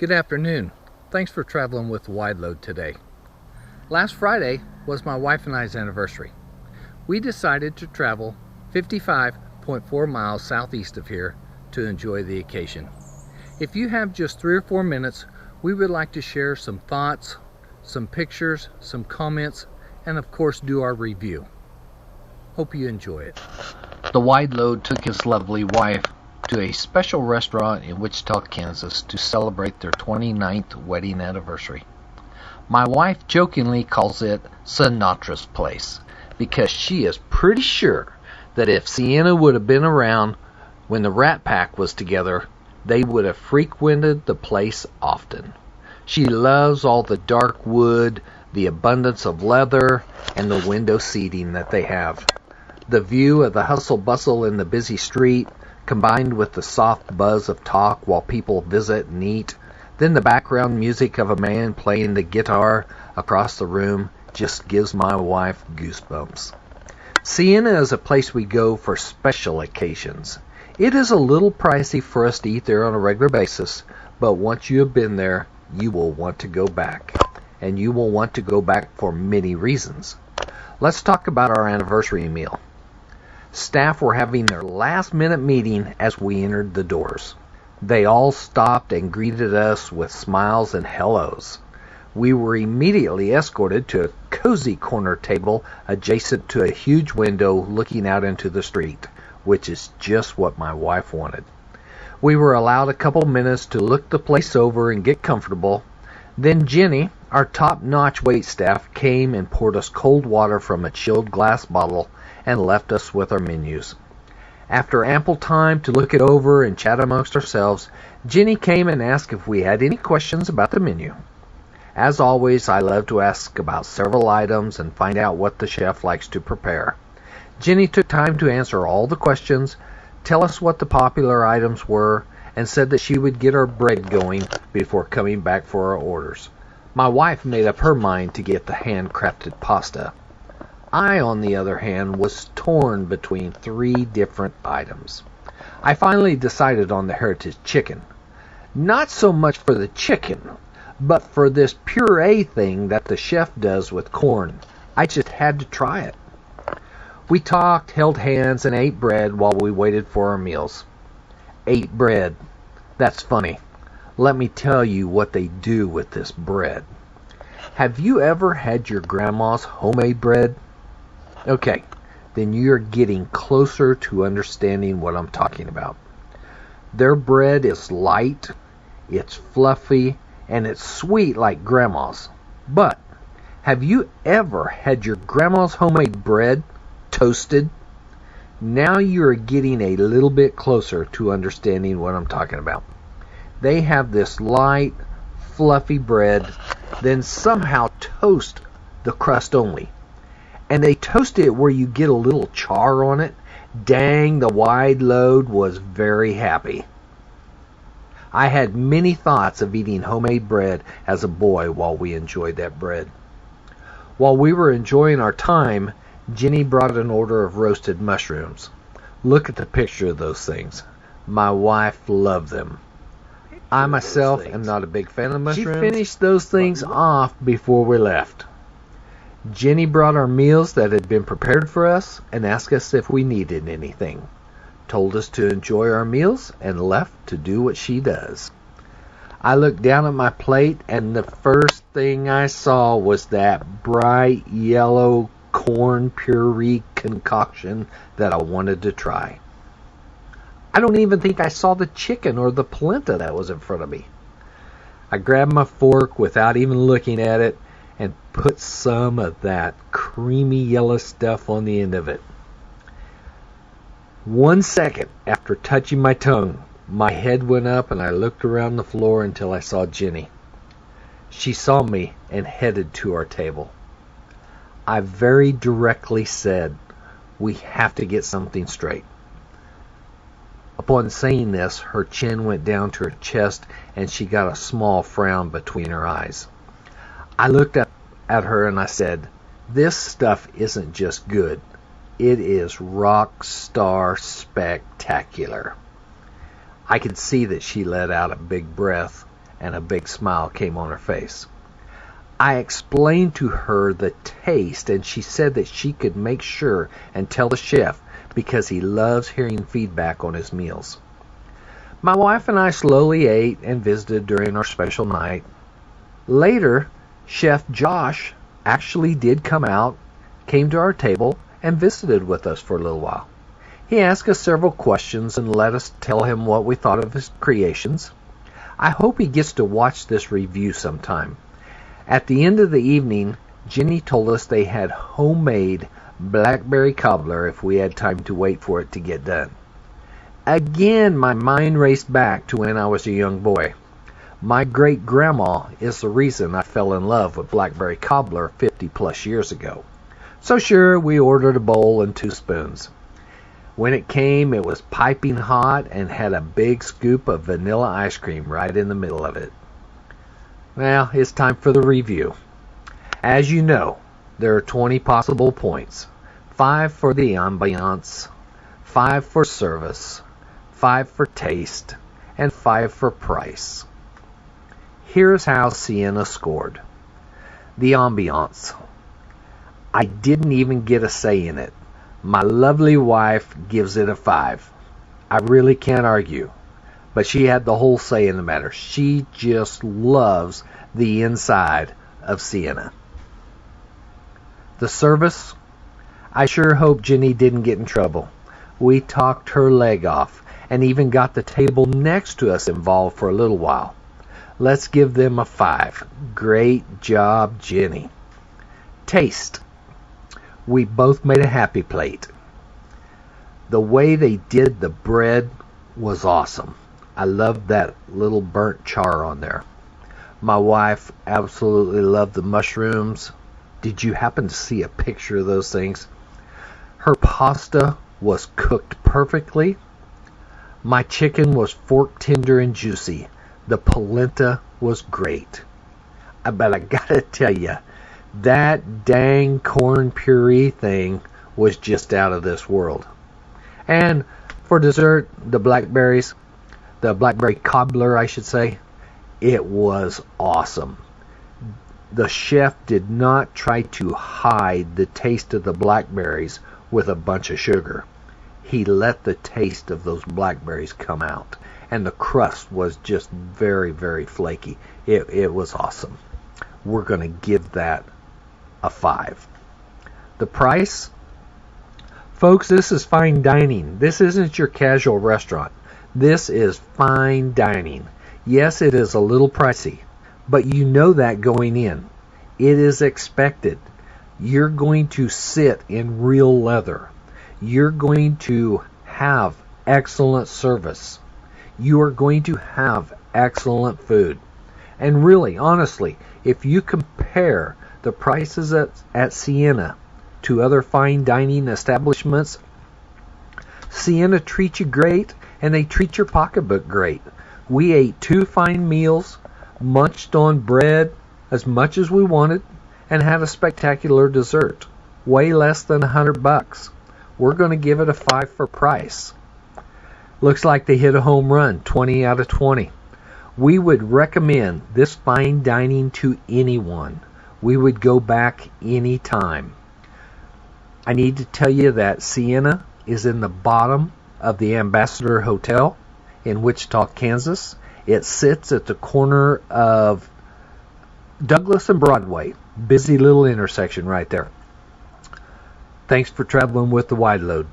Good afternoon. Thanks for traveling with WideLoad today. Last Friday was my wife and I's anniversary. We decided to travel 55.4 miles southeast of here to enjoy the occasion. If you have just 3 or 4 minutes, we would like to share some thoughts, some pictures, some comments, and of course do our review. Hope you enjoy it. The WideLoad took his lovely wife to a special restaurant in Wichita, Kansas to celebrate their 29th wedding anniversary. My wife jokingly calls it Sinatra's place because she is pretty sure that if Siena would have been around when the Rat Pack was together, they would have frequented the place often. She loves all the dark wood, the abundance of leather, and the window seating that they have. The view of the hustle bustle in the busy street, combined with the soft buzz of talk while people visit and eat, then the background music of a man playing the guitar across the room, just gives my wife goosebumps. Siena is a place we go for special occasions. It is a little pricey for us to eat there on a regular basis, but once you have been there, you will want to go back. And you will want to go back for many reasons. Let's talk about our anniversary meal. Staff were having their last-minute meeting as we entered the doors. They all stopped and greeted us with smiles and hellos. We were immediately escorted to a cozy corner table adjacent to a huge window looking out into the street, which is just what my wife wanted. We were allowed a couple minutes to look the place over and get comfortable. Then Jenny, our top-notch waitstaff, came and poured us cold water from a chilled glass bottle and left us with our menus. After ample time to look it over and chat amongst ourselves, Jenny came and asked if we had any questions about the menu. As always, I love to ask about several items and find out what the chef likes to prepare. Jenny took time to answer all the questions, tell us what the popular items were, and said that she would get our bread going before coming back for our orders. My wife made up her mind to get the handcrafted pasta. I, on the other hand, was torn between 3 different items. I finally decided on the heritage chicken. Not so much for the chicken, but for this puree thing that the chef does with corn. I just had to try it. We talked, held hands, and ate bread while we waited for our meals. Ate bread. That's funny. Let me tell you what they do with this bread. Have you ever had your grandma's homemade bread? Okay, then you're getting closer to understanding what I'm talking about. Their bread is light, it's fluffy, and it's sweet like grandma's. But have you ever had your grandma's homemade bread toasted? Now you're getting a little bit closer to understanding what I'm talking about. They have this light, fluffy bread, then somehow toast the crust only. And they toast it where you get a little char on it. Dang, the WideLoad was very happy. I had many thoughts of eating homemade bread as a boy while we enjoyed that bread. While we were enjoying our time, Jenny brought an order of roasted mushrooms. Look at the picture of those things. My wife loved them. I myself am not a big fan of mushrooms. She finished those things off before we left. Jenny brought our meals that had been prepared for us and asked us if we needed anything. Told us to enjoy our meals and left to do what she does. I looked down at my plate and the first thing I saw was that bright yellow corn puree concoction that I wanted to try. I don't even think I saw the chicken or the polenta that was in front of me. I grabbed my fork without even looking at it and put some of that creamy yellow stuff on the end of it. 1 second after touching my tongue, my head went up and I looked around the floor until I saw Jenny. She saw me and headed to our table. I very directly said, "We have to get something straight." Upon saying this, her chin went down to her chest and she got a small frown between her eyes. I looked up at her and I said, "This stuff isn't just good. It is rock star spectacular." I could see that she let out a big breath and a big smile came on her face. I explained to her the taste, and she said that she could make sure and tell the chef because he loves hearing feedback on his meals. My wife and I slowly ate and visited during our special night. Later, Chef Josh actually did come out, came to our table, and visited with us for a little while. He asked us several questions and let us tell him what we thought of his creations. I hope he gets to watch this review sometime. At the end of the evening, Jenny told us they had homemade blackberry cobbler if we had time to wait for it to get done. Again, my mind raced back to when I was a young boy. My great-grandma is the reason I fell in love with blackberry cobbler 50-plus years ago. So sure, we ordered a bowl and 2 spoons. When it came, it was piping hot and had a big scoop of vanilla ice cream right in the middle of it. Well, it's time for the review. As you know, there are 20 possible points. 5 for the ambiance, 5 for service, 5 for taste, and 5 for price. Here's how Siena scored. The ambiance. I didn't even get a say in it. My lovely wife gives it a 5. I really can't argue. But she had the whole say in the matter. She just loves the inside of Siena. The service. I sure hope Jenny didn't get in trouble. We talked her leg off and even got the table next to us involved for a little while. Let's give them a 5. Great job, Jenny. Taste. We both made a happy plate. The way they did the bread was awesome. I loved that little burnt char on there. My wife absolutely loved the mushrooms. Did you happen to see a picture of those things? Her pasta was cooked perfectly. My chicken was fork tender and juicy. The polenta was great. But I gotta tell you, that dang corn puree thing was just out of this world. And for dessert, the blackberry cobbler, I should say, it was awesome. The chef did not try to hide the taste of the blackberries with a bunch of sugar. He let the taste of those blackberries come out. And the crust was just very, very flaky. It was awesome. We're going to give that a 5. The price? Folks, this is fine dining. This isn't your casual restaurant. This is fine dining. Yes, it is a little pricey, but you know that going in. It is expected. You're going to sit in real leather. You're going to have excellent service. You are going to have excellent food. And really, honestly, if you compare the prices at Siena to other fine dining establishments, Siena treats you great, and they treat your pocketbook great. We ate 2 fine meals, munched on bread as much as we wanted, and had a spectacular dessert. Way less than $100. We're going to give it a 5 for price. Looks like they hit a home run, 20 out of 20. We would recommend this fine dining to anyone. We would go back anytime. I need to tell you that Siena is in the bottom of the Ambassador Hotel in Wichita, Kansas. It sits at the corner of Douglas and Broadway. Busy little intersection right there. Thanks for traveling with the WideLoad.